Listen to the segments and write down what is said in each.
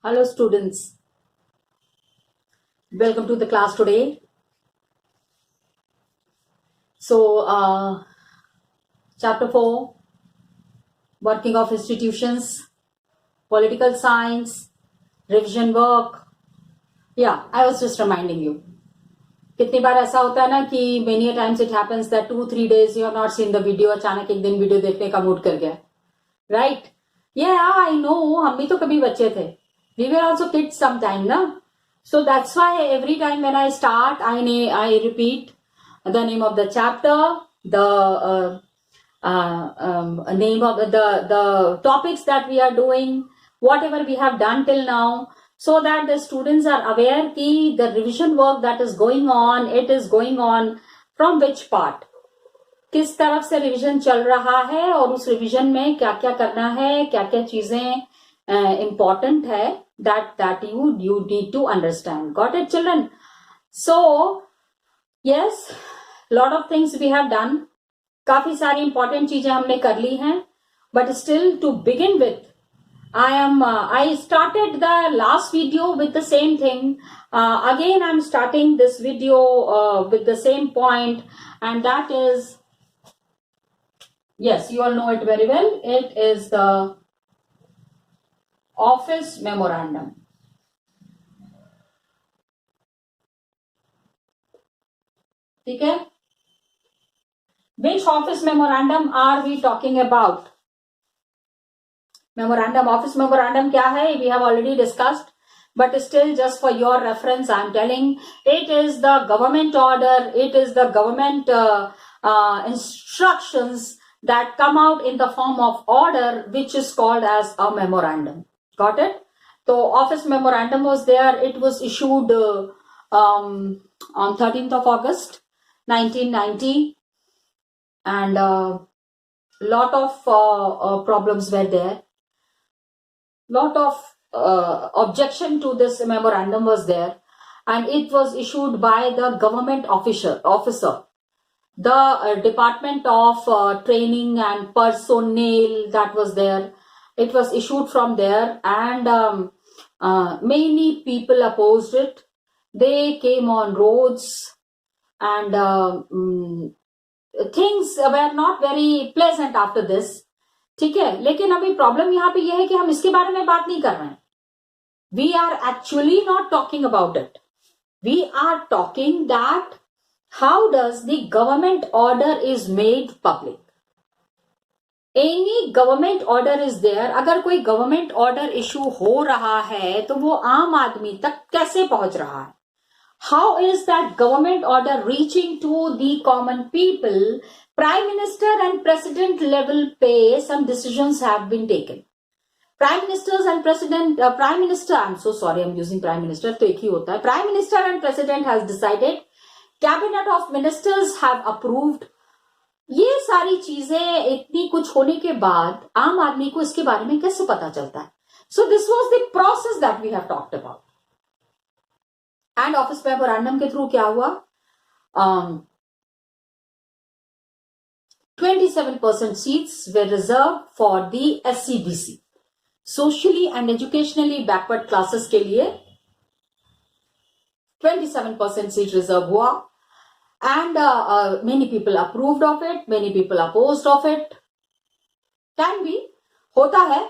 Hello students, welcome to the class today. So, chapter 4, working of institutions, political science, revision work. Yeah, I was just reminding you. कितनी बार ऐसा होता है ना कि many a times it happens that 2-3 days you have not seen the video, अचानक एक दिन video देखने का मूड कर गया, right? Yeah, I know, हम भी तो कभी बच्चे थे. We were also kids sometime, na? So that's why every time when I start, I repeat the name of the chapter, the name of the topics that we are doing, whatever we have done till now, so that the students are aware कि the revision work that is going on, it is going on from which part, किस तरफ से revision चल रहा है और उस revision में क्या क्या करना है, क्या क्या चीजें important है, that you need to understand. Got it, children? So yes, lot of things we have done. काफी सारी important चीजें हमने कर ली हैं, but still to begin with, I started the last video with the same thing. Again, I'm starting this video with the same point, and that is, yes, you all know it very well. It is the office memorandum. ठीक है? Which office memorandum are we talking about? Memorandum, office memorandum क्या है? We have already discussed, but still just for your reference, I am telling, it is the government order, it is the government instructions that come out in the form of order, which is called as a memorandum. Got it? So office memorandum was there. It was issued on 13th of August 1990, and lot of problems were there. Lot of objection to this memorandum was there, and it was issued by the government officer, the Department of Training and Personnel that was there. It was issued from there, and many people opposed it. They came on roads, and things were not very pleasant after this. ठीक है, लेकिन अभी problem यहाँ पे यह है कि हम इसके बारे में बात नहीं कर रहे हैं. We are actually not talking about it. We are talking that how does the government order is made public. Any government order is there. अगर कोई government order issue हो रहा है तो वो आम आदमी तक कैसे पहुंच रहा है? How is that government order reaching to the common people? Prime Minister and President level पे some decisions have been taken. Prime Ministers and President, Prime Minister, I'm so sorry, I'm using Prime Minister, तो एक ही होता है. Prime Minister and President has decided. Cabinet of Ministers have approved. ये सारी चीजें इतनी कुछ होने के बाद आम आदमी को इसके बारे में कैसे पता चलता है? So this was the process that we have talked about. And office memorandum के थ्रू क्या हुआ? 27% seats were reserved for the SCBC, socially and educationally backward classes के लिए 27% seat reserve हुआ, and many people approved of it, many people opposed of it. Can be, होता है,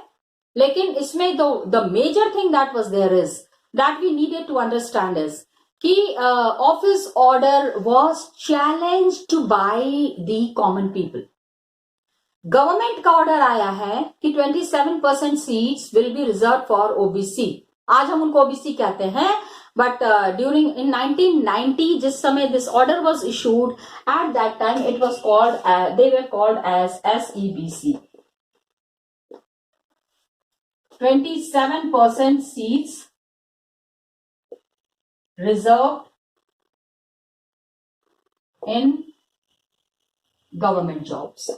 लेकिन इसमें the major thing that was there is that we needed to understand is कि office order was challenged by the common people. Government का order आया है कि 27% seats will be reserved for OBC. आज हम उनको OBC कहते हैं, but during in 1990 जिस समय this order was issued, at that time it was called they were called as SEBC. 27% seats reserved in government jobs.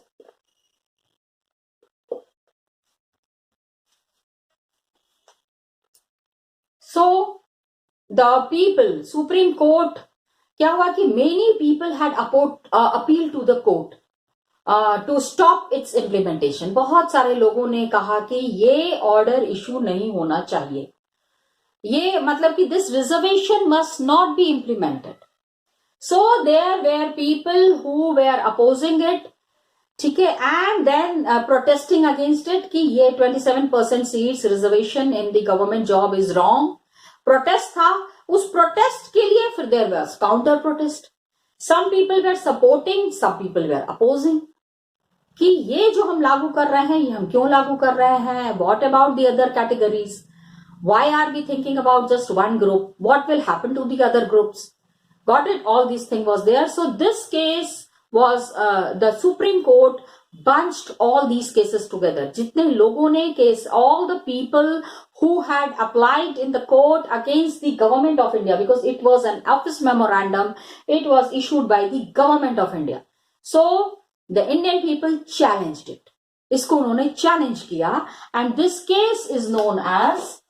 So the people, Supreme Court, क्या हुआ कि many people had appealed to the court to stop its implementation. बहुत सारे लोगों ने कहा कि ये order issue नहीं होना चाहिए. ये मतलब कि this reservation must not be implemented. So there were people who were opposing it, ठीक है, and then protesting against it कि ये 27% seats reservation in the government job is wrong. Protest था, उस protest के लिए फिर there was counter protest. Some people were supporting, some people were opposing. कि ये जो हम लागू कर रहे हैं ये हम क्यों लागू कर रहे हैं? What about the other categories? Why are we thinking about just one group? What will happen to the other groups? Got it? All these thing was there. So this case was the Supreme Court bunched all these cases together. जितने लोगों ने case, all the people who had applied in the court against the government of India, because it was an office memorandum, it was issued by the government of India. So the Indian people challenged it. इसको उन्होंने challenge किया, and this case is known as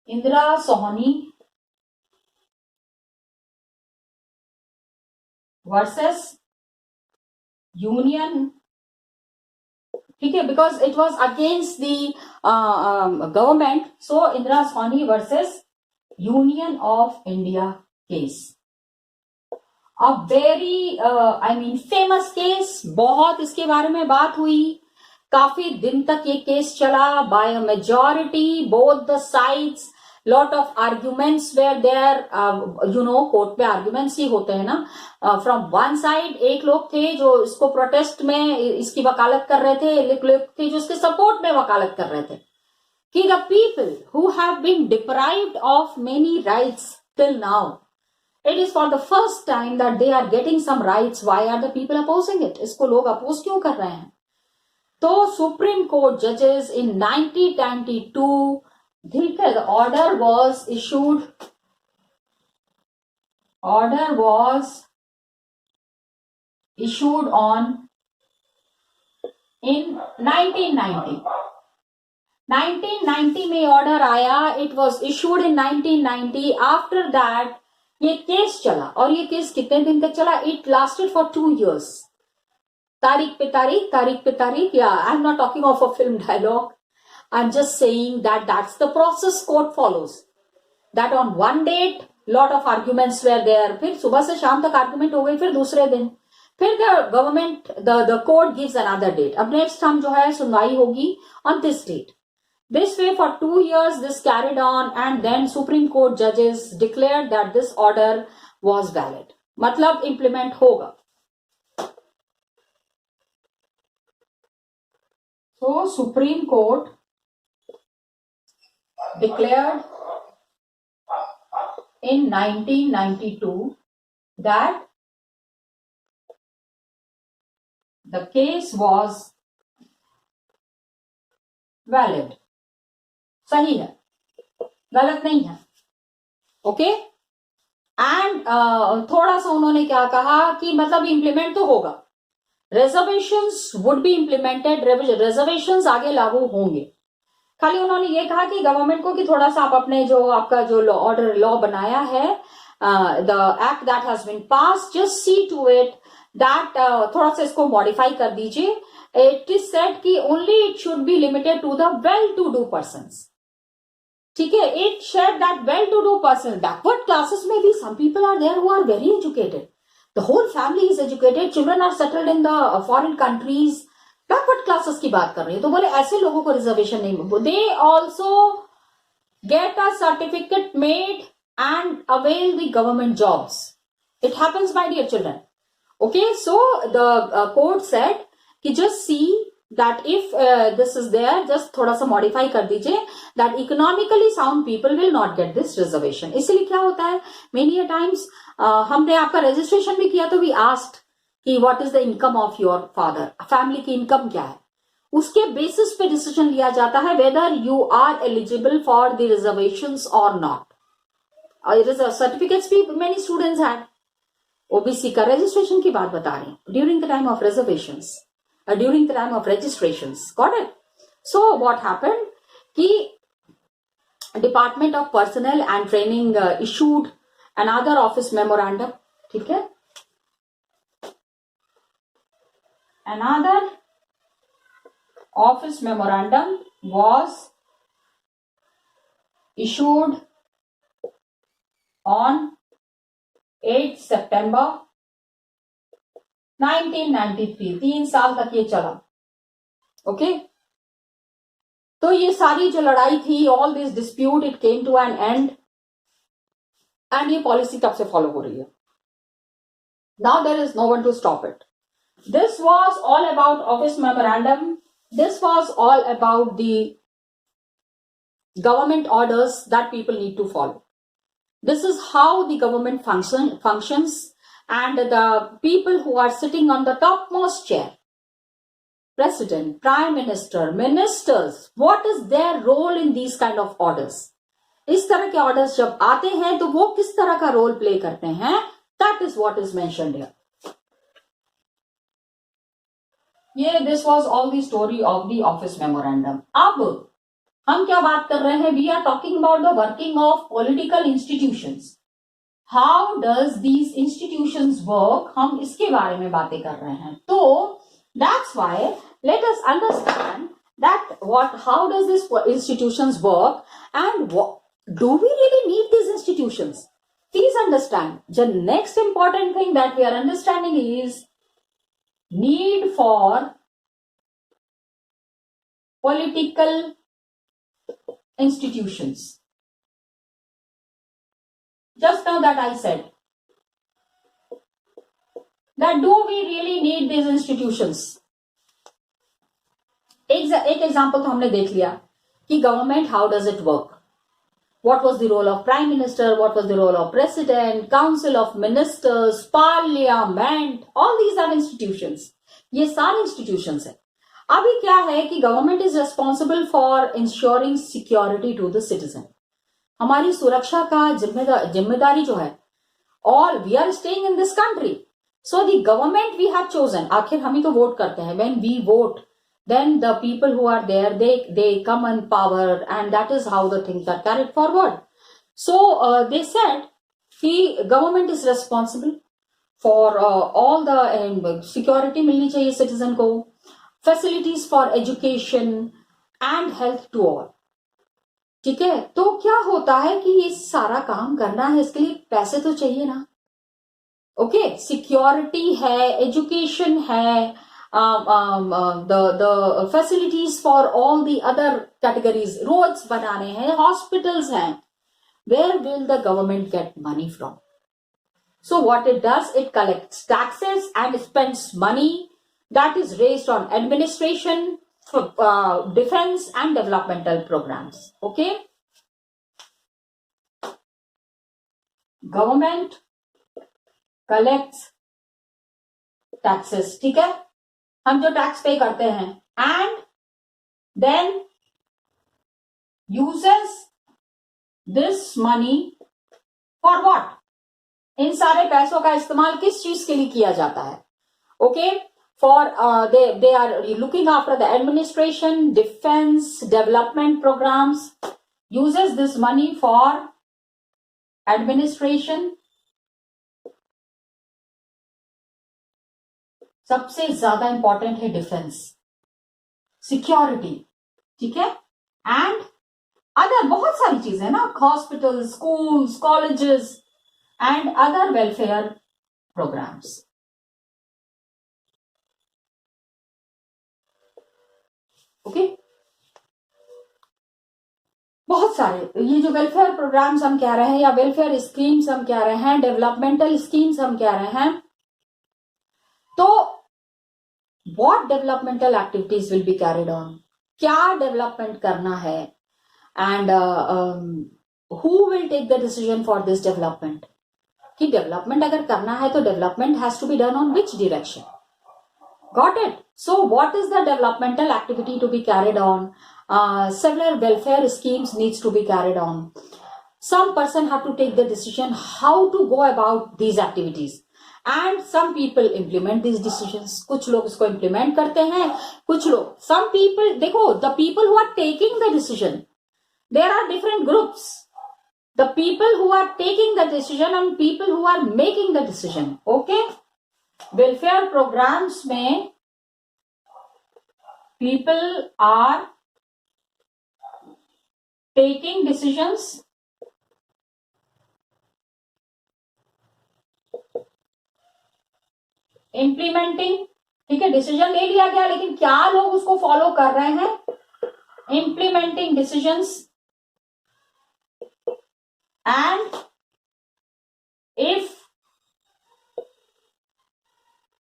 Indira Sohani versus Union, ठीक है, because it was against the government. So Indira Sohani versus Union of India case. A very famous case. बहुत इसके बारे में बात हुई, काफी दिन तक ये केस चला. By a majority, both the sides, lot of arguments were there. Court में arguments ही होते हैं ना. From one side एक लोग थे जो इसको प्रोटेस्ट में इसकी वकालत कर रहे थे, एक लोग थे जो इसके सपोर्ट में वकालत कर रहे थे कि the people who have been deprived of many rights till now, it is for the first time that they are getting some rights. Why are the people opposing it? इसको लोग अपोज क्यों कर रहे हैं? तो सुप्रीम कोर्ट जजेस in 1992, ठीक है, the order was issued on in 1990. 1990 में ऑर्डर आया. It was issued in 1990. After that ये केस चला, और ये केस कितने दिन तक चला? It lasted for 2 years. तारीख पे तारीख. Yeah, I'm not talking of a film dialogue. I'm just saying that that's the process court follows. That on one date, lot of arguments were there. फिर सुबह से शाम तक argument हो गई. फिर दूसरे दिन फिर the court gives another date. अब next time जो है सुनवाई होगी on this date. This way for 2 years this carried on, and then Supreme Court judges declared that this order was valid. मतलब implement होगा. So Supreme Court declared in 1992 that the case was valid. सही है, गलत नहीं है. Okay. And थोड़ा सा उन्होंने क्या कहा कि मतलब इम्प्लीमेंट तो होगा, reservations would be implemented, reservations आगे लागू होंगे. खाली उन्होंने ये कहा कि गवर्नमेंट को कि थोड़ा सा आप अपने जो आपका जो ऑर्डर लॉ बनाया है, the act that has been pass, just see to it that थोड़ा सा इसको मॉडिफाई कर दीजिए. इट इज सेड कि only it should be limited to the well to do persons. ठीक है. It said that well to do person, backward classes में भी some people are there who are very educated, the whole family is educated, children are settled in the foreign countries. Backward classes की बात कर रही है, तो बोले ऐसे लोगों को रिजर्वेशन नहीं. They also get a certificate made and avail the government jobs. It happens my dear children. Okay. So the court said कि just see that if this is there, just थोड़ा सा modify कर दीजिए, that economically sound people will not get this reservation. इसलिए क्या होता है, many a times हमने आपका registration भी किया तो we asked कि what is the income of your father, family की income क्या है, उसके basis पे decision लिया जाता है whether you are eligible for the reservations or not. Certificates भी many students had. OBC का registration की बात बता रहे हैं, during the time of reservations, during the time of registrations. Got it? So what happened कि Department of Personnel and Training issued another office memorandum. ठीक है. Another office memorandum was issued on 8 September 1993. 3 साल तक ये चला. Okay. तो ये सारी जो लड़ाई थी, all this dispute, it came to an end and ये पॉलिसी तब से फॉलो हो रही है. Now there is no one to stop it. This was all about office memorandum. This was all about the government orders that people need to follow. This is how the government functions, and the people who are sitting on the topmost chair, president, prime minister, ministers, what is their role in these kind of orders? इस तरह के orders जब आते हैं तो वो किस तरह का role play करते हैं, that is what is mentioned here. ये this was all the story of the office memorandum. अब हम क्या बात कर रहे हैं? We are talking about the working of political institutions. How does these institutions work, हम इसके बारे में बातें कर रहे हैं. तो that's why let us understand that how does this institutions work and do we really need this institutions. Please understand the next important thing that we are understanding is need for political institutions. Just now that I said that do we really need these institutions? एक example तो हमने देख लिया कि government how does it work. What was the role of prime minister? What was the role of president? Council of ministers, parliament, all these are institutions. ये सारे institutions है. अभी क्या है कि government is responsible for insuring security to the citizen. हमारी सुरक्षा का जिम्मेदारी जो है, all we are staying in this country, so the government we have chosen. आखिर हम ही तो वोट करते हैं. When we vote then the people who are there they come in power, and that is how the things are carried forward. So they said the government is responsible for all the security मिलनी चाहिए citizen को, facilities for education and health to all. ठीक है. तो क्या होता है कि ये सारा काम करना है, इसके लिए पैसे तो चाहिए ना. ओके. सिक्योरिटी है, एजुकेशन है, the facilities for all the other categories, roads बनाने हैं, hospitals हैं. Where will the government get money from? So what it does, it collects taxes and spends money that is raised on administration, defense and developmental programs. Okay. Government collects taxes. ठीक है. हम जो tax पे करते हैं, and then uses this money for what? इन सारे पैसों का इस्तेमाल किस चीज के लिए किया जाता है? Okay. For they are looking after the administration, defense, development programs. Uses this money for administration. सबसे ज्यादा इंपॉर्टेंट है डिफेंस, सिक्योरिटी. ठीक है. एंड अदर बहुत सारी चीजें ना, hospital, schools, colleges and other welfare programmes. Okay. बहुत सारे ये जो वेलफेयर प्रोग्राम्स हम कह रहे हैं, या वेलफेयर स्कीम्स हम कह रहे हैं, डेवलपमेंटल स्कीम्स हम कह रहे हैं, तो what developmental activities will be carried on? क्या डेवलपमेंट करना है, and who will take the decision for this development? कि डेवलपमेंट अगर करना है तो development has to be done on which direction? Got it? So what is the developmental activity to be carried on? Several welfare schemes needs to be carried on. Some person have to take the decision how to go about these activities. And some people implement these decisions. कुछ लोग इसको implement करते हैं, कुछ लोग, some people, देखो, the people who are taking the decision, there are different groups. the people who are taking the decision and people who are making the decision. Okay, welfare programs में people are taking decisions, implementing. ठीक है, decision ले लिया गया, लेकिन क्या लोग उसको फॉलो कर रहे हैं? Implementing decisions, and if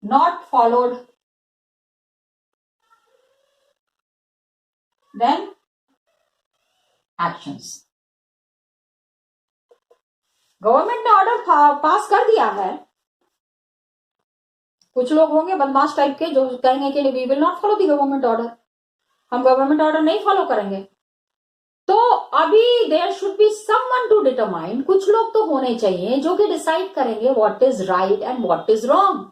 not followed, then actions. Government ने ऑर्डर पास कर दिया है, कुछ लोग होंगे बदमाश टाइप के जो कहेंगे कि we will not follow the government order, हम गवर्नमेंट ऑर्डर नहीं फॉलो करेंगे। तो अभी there should be someone to determine, कुछ लोग तो होने चाहिए जो कि डिसाइड करेंगे what is right and what is wrong,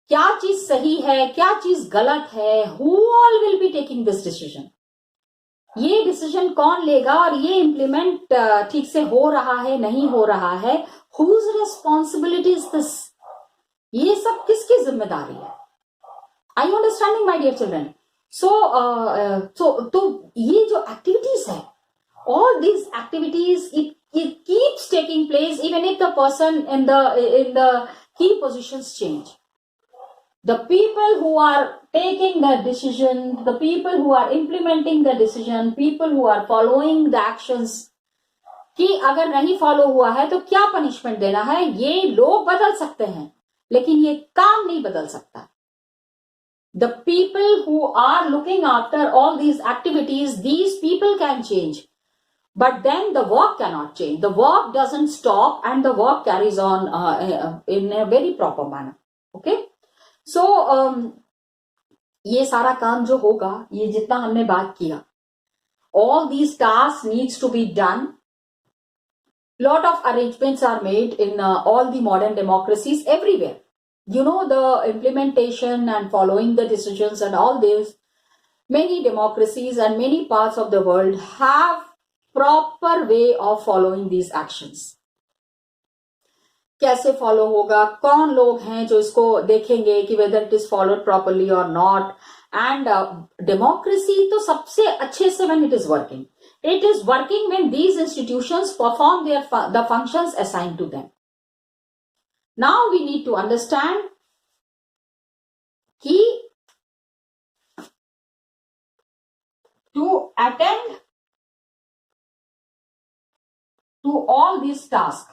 क्या चीज सही है, क्या चीज गलत है। Who all will be taking this decision, ये डिसीजन कौन लेगा और ये इम्प्लीमेंट ठीक से हो रहा है नहीं हो रहा है, हुज रिस्पॉन्सिबिलिटी इज दिस, ये सब किसकी जिम्मेदारी है? I you understanding my dear children? तो ये जो एक्टिविटीज है, all these activities, it keeps taking place even if the person in the key positions change. The people who are taking the decision, the people who are implementing the decision, people who are following the actions, कि अगर नहीं follow हुआ है तो क्या punishment देना है, ये लोग बदल सकते हैं लेकिन ये काम नहीं बदल सकता। The people who are looking after all these activities, these people can change, but then the work cannot change. The work doesn't stop and the work carries on in a very proper manner. Okay, so ये सारा काम जो होगा, ये जितना हमने बात किया, all these tasks needs to be done. Lot of arrangements are made in all the modern democracies everywhere. You know, the implementation and following the decisions and all this, many democracies and many parts of the world have proper way of following these actions. कैसे follow होगा, कौन लोग हैं जो इसको देखेंगे कि whether it is followed properly or not, and democracy तो सबसे अच्छे से when it is working. It is working when these institutions perform the functions assigned to them. Now we need to understand कि to attend to all these tasks.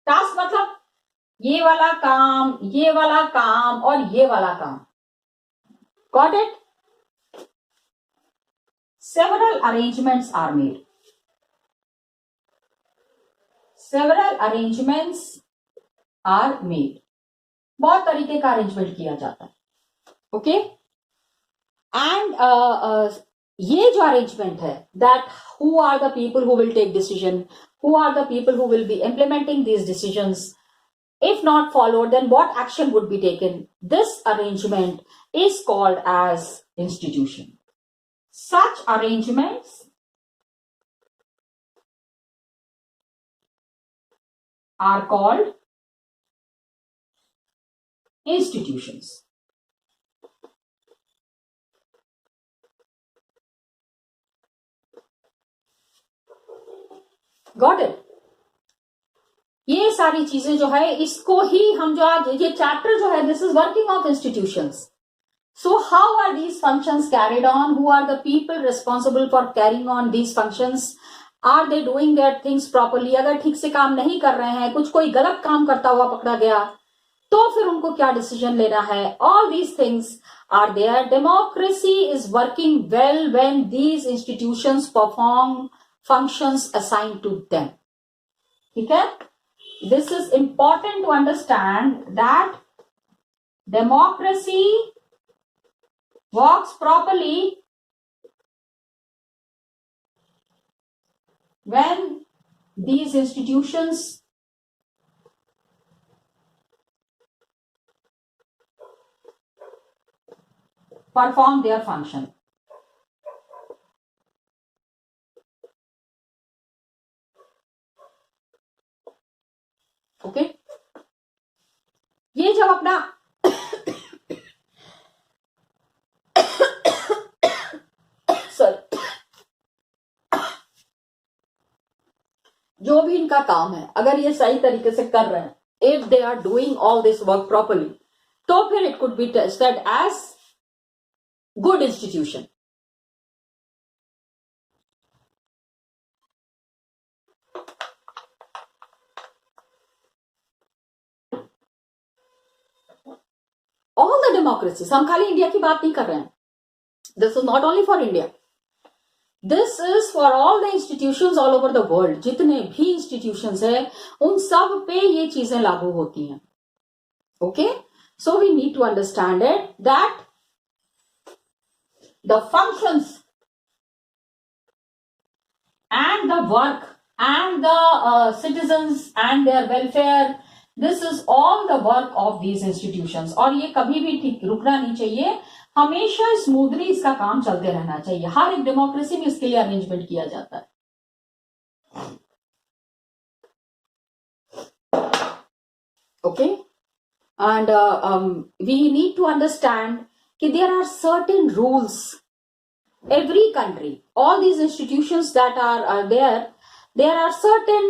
Task मतलब ये वाला काम, ये वाला काम और ये वाला काम. Got it? Several arrangements are made. Several arrangements are made. बहुत तरीके का अरेंजमेंट किया जाता है. ओके, एंड ये जो अरेंजमेंट है, that who are the people who will take decision, who are the people who will be implementing these decisions, if not followed, then what action would be taken? This arrangement is called as institution. Such arrangements are called institutions. Got it? ये सारी चीजें जो है, इसको ही हम जो आज ये चैप्टर जो है, this is working of institutions. So how are these functions carried on? Who are the people responsible for carrying on these functions? Are they doing their things properly? अगर ठीक से काम नहीं कर रहे हैं, कुछ कोई गलत काम करता हुआ पकड़ा गया, तो फिर उनको क्या डिसीजन लेना है? All these things are there. Democracy is working well when these institutions perform functions assigned to them. ठीक है? This is important to understand that democracy works properly when these institutions perform their function. Okay ये जब अपना sir जो भी इनका काम है अगर ये सही तरीके से कर रहे हैं, if they are doing all this work properly, तो फिर it could be tested as good institution. All the democracies, हम खाली इंडिया की बात नहीं कर रहे हैं. This is not only for India, this is for all the institutions all over the world. जितने भी इंस्टीट्यूशंस है उन सब पे ये चीजें लागू होती हैं. Okay, so we need to understand it that the functions and the work and the citizens and their welfare, this is all the work of these institutions. और ये कभी भी ठीक रुकना नहीं चाहिए, हमेशा स्मूथली इसका काम चलते रहना चाहिए. हर एक डेमोक्रेसी में इसके लिए अरेंजमेंट किया जाता है. Okay, and we need to understand कि there are certain rules. Every country, all these institutions that are there are certain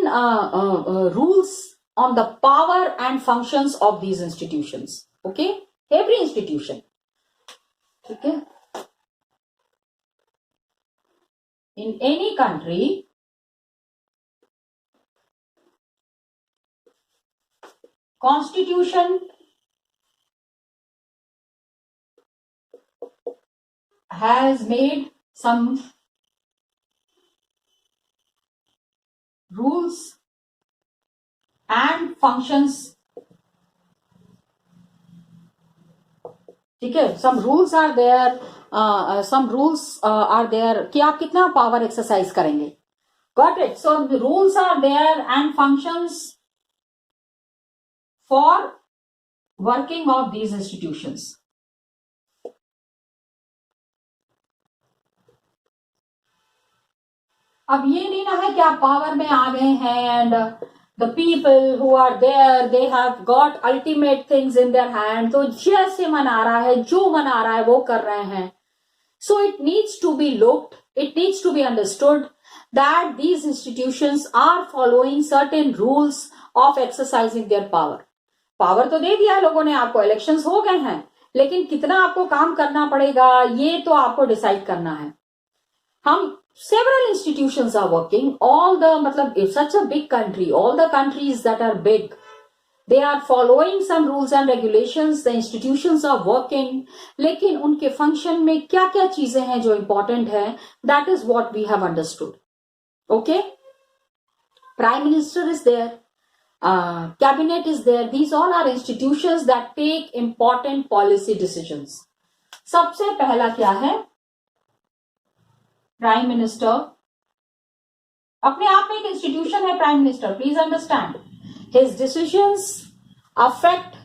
rules on the power and functions of these institutions. Okay, every institution. Okay, in any country, constitution has made some rules and functions. ठीक है, some rules are there, some rules are there कि आप कितना power exercise करेंगे. Got it? So the rules are there and functions for working of these institutions. अब ये नहीं ना है कि आप पावर में आ गए हैं and the people who are there they have got ultimate things in their hand, तो जैसे मन आ रहा है जो मन आ रहा है वो कर रहे हैं. So it needs to be looked, it needs to be understood that these institutions are following certain rules of exercising their power. Power तो दे दिया है लोगों ने आपको, इलेक्शंस हो गए हैं, लेकिन कितना आपको काम करना पड़ेगा ये तो आपको डिसाइड करना है. हम several institutions are working, all the matlab it's such a big country, all the countries that are big, they are following some rules and regulations, the institutions are working, लेकिन उनके function में क्या क्या चीजें हैं जो important है, that is what we have understood. Okay, prime minister is there, cabinet is there, these all are institutions that take important policy decisions. सबसे पहला क्या है, प्राइम मिनिस्टर अपने आप में एक इंस्टीट्यूशन है. Prime minister, please understand, his decisions affect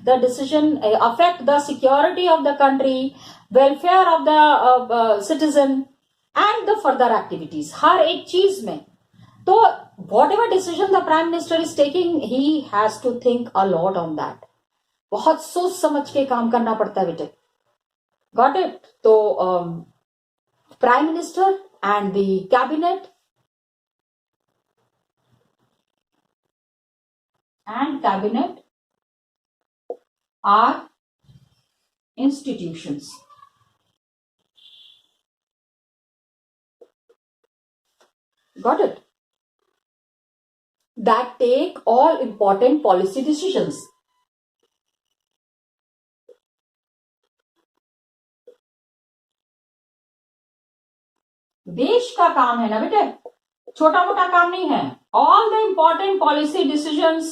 the security of the country, welfare of the citizen and the further activities, हर एक चीज में. तो whatever decision the prime minister is taking, he has to think a lot on that. बहुत सोच समझ के काम करना पड़ता है बेटे. Got it? तो prime minister and the cabinet are institutions. Got it? That take all important policy decisions. देश का काम है ना बेटे, छोटा मोटा काम नहीं है. All the important policy decisions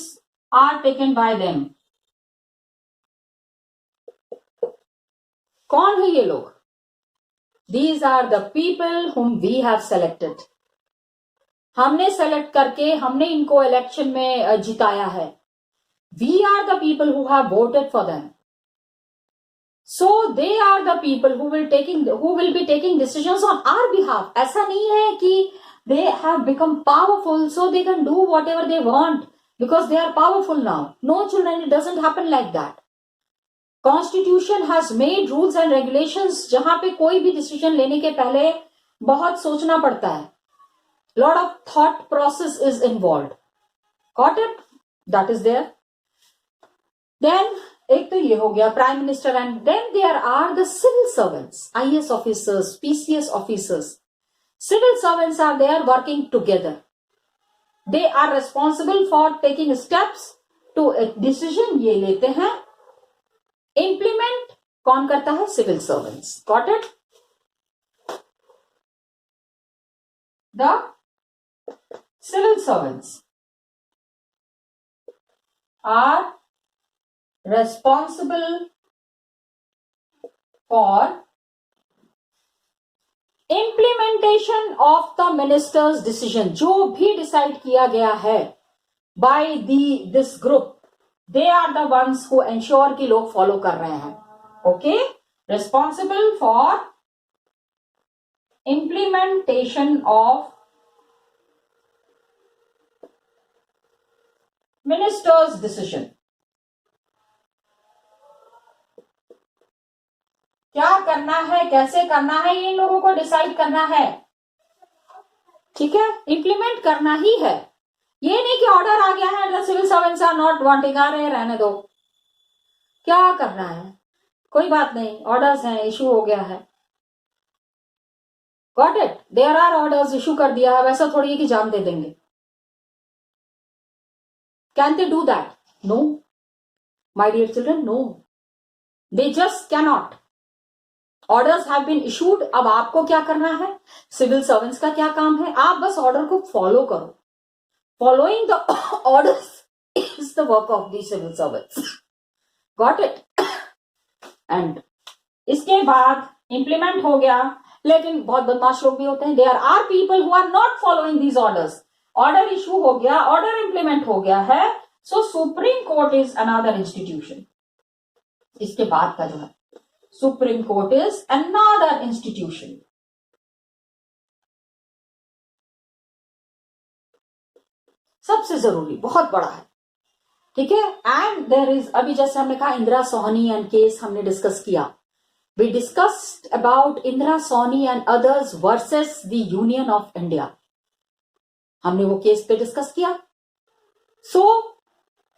are taken by them. कौन है ये लोग? These are the people whom we have selected. हमने सेलेक्ट करके हमने इनको इलेक्शन में जिताया है. We are the people who have voted for them. So they are the people who will be taking decisions on our behalf. ऐसा नहीं है कि they have become powerful so they can do whatever they want. because they are powerful now. No, children, it doesn't happen like that. Constitution has made rules and regulations जहां पे कोई भी decision लेने के पहले बहुत सोचना पड़ता है. Lot of thought process is involved. Got it? That is there. Then एक तो ये हो गया prime minister, and then there are the civil servants, IAS officers, PCS officers. Civil servants are there working together. They are responsible for taking steps to decision, ये लेते हैं. Implement कौन करता है? Civil servants. Got it? The civil servants are responsible for implementation of the minister's decision. जो भी decide किया गया है by this group, they are the ones who ensure कि लोग फॉलो कर रहे हैं. Okay? Responsible for implementation of minister's decision. क्या करना है, कैसे करना है, ये इन लोगों को डिसाइड करना है. ठीक है? इंप्लीमेंट करना ही है. ये नहीं कि ऑर्डर आ गया है, the civil servants are not wanting, आ रहे रहने दो. क्या करना है? कोई बात नहीं, ऑर्डर्स हैं, इशू हो गया है. Got it? There are orders, issue कर दिया है. वैसा थोड़ी है कि जान दे देंगे. Can they do that? No. My dear children, no. They just cannot. Orders have been issued. अब आपको क्या करना है? सिविल सर्वेंट्स का क्या काम है? आप बस ऑर्डर को फॉलो करो. Following the orders is the work of the civil servants. Got it? And इसके बाद implement हो गया, लेकिन बहुत बदमाश लोग भी होते हैं. There are people who are not following these orders. Order issue हो गया, ऑर्डर इंप्लीमेंट हो गया है. So supreme court is another institution. इसके बाद का जो है supreme court is another institution. सबसे जरूरी, बहुत बड़ा है. ठीक है? एंड देयर इज, अभी जैसे हमने कहा इंदिरा सोहनी एंड केस हमने डिस्कस किया. We discussed about Indira Sawhney and others versus the Union of India. हमने वो केस पे डिस्कस किया. So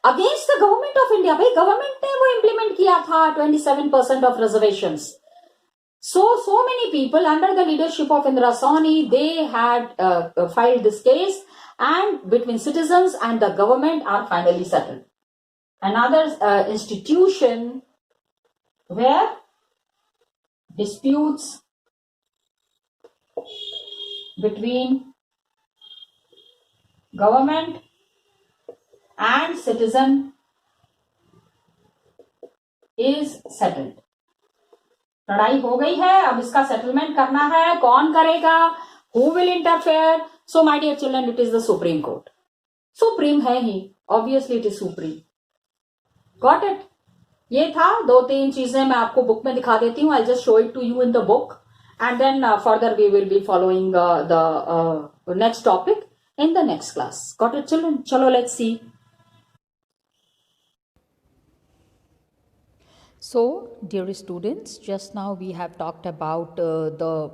against the government of India, भाई गवर्नमेंट ने वो इंप्लीमेंट किया था 27% of reservations. So many people under the leadership of Indira Sawhney, they had filed this case, and between citizens and the government are finally settled. Another institution where disputes between government and citizen is settled. लड़ाई हो गई है, अब इसका settlement करना है. कौन करेगा? Who will interfere? So my dear children, it is the Supreme Court. Supreme है ही, obviously it is supreme. Got it? ये था. 2-3 चीजें मैं आपको बुक में दिखा देती हूँ. I'll just show it to you in the book, and then further we will be following the next topic in the next class. Got it, children? Chalo, let's see. So, dear students, just now we have talked about the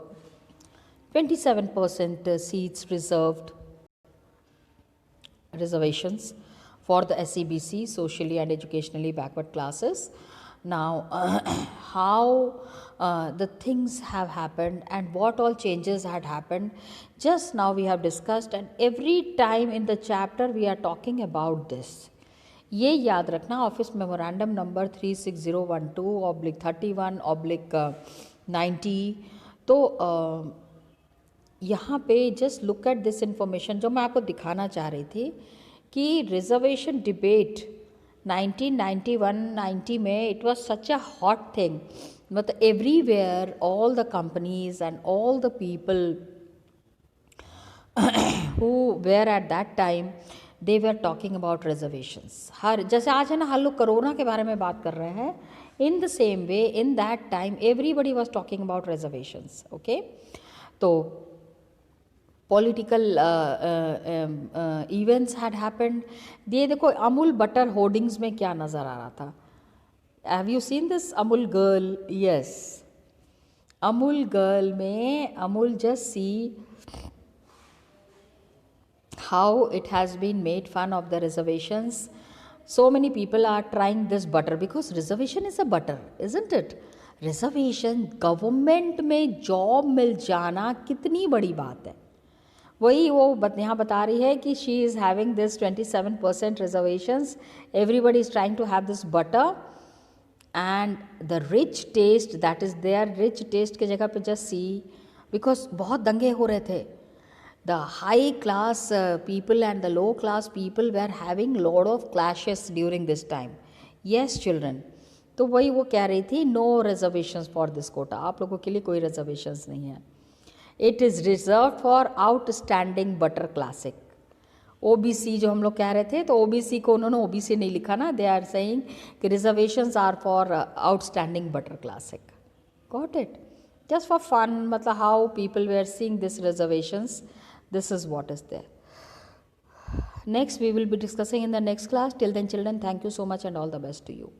27% seats reserved, reservations for the SEBC, socially and educationally backward classes. Now, how the things have happened and what all changes had happened, just now we have discussed, and every time in the chapter we are talking about this. ये याद रखना, office memorandum number 36012/31/90. तो यहाँ पे just look at this information जो मैं आपको दिखाना चाह रही थी कि रिजर्वेशन डिबेट 1991-90 में it was such a hot thing. मतलब everywhere all the companies and all the people who were at that time they were talking about reservations. हर जैसे आज है ना, हम लोग कोरोना के बारे में बात कर रहे हैं, in the same way in that time everybody was talking about reservations. Okay, तो political events had happened. ये देखो अमूल बटर होर्डिंग्स में क्या नज़र आ रहा था. Have you seen this Amul girl? Yes. Amul girl में Amul just see how it has been made fun of the reservations. So many people are trying this butter because reservation is a butter, isn't it? Reservation government में job मिल जाना कितनी बड़ी बात है. वही वो यहाँ बता रही है कि she is having this 27% reservations. Everybody is trying to have this butter and the rich taste that is there. Rich taste के जगह पे जस्ट सी, बिकॉज बहुत दंगे हो रहे थे. The high class people and the low class people were having lot of clashes during this time. Yes children. तो वही वो कह रही थी, no reservations for this quota. आप लोगों के लिए कोई रिजर्वेशंस नहीं है. It is reserve for outstanding butter classic. OBC जो हम लोग कह रहे थे, तो ओबीसी को उन्होंने ओबीसी नहीं लिखा ना. दे आर सेइंग कि reservations are for outstanding butter classic. Got it? Just for fun, मतलब how people were seeing this reservations. This is what is there. Next we will be discussing in the next class. Till then children, thank you so much and all the best to you.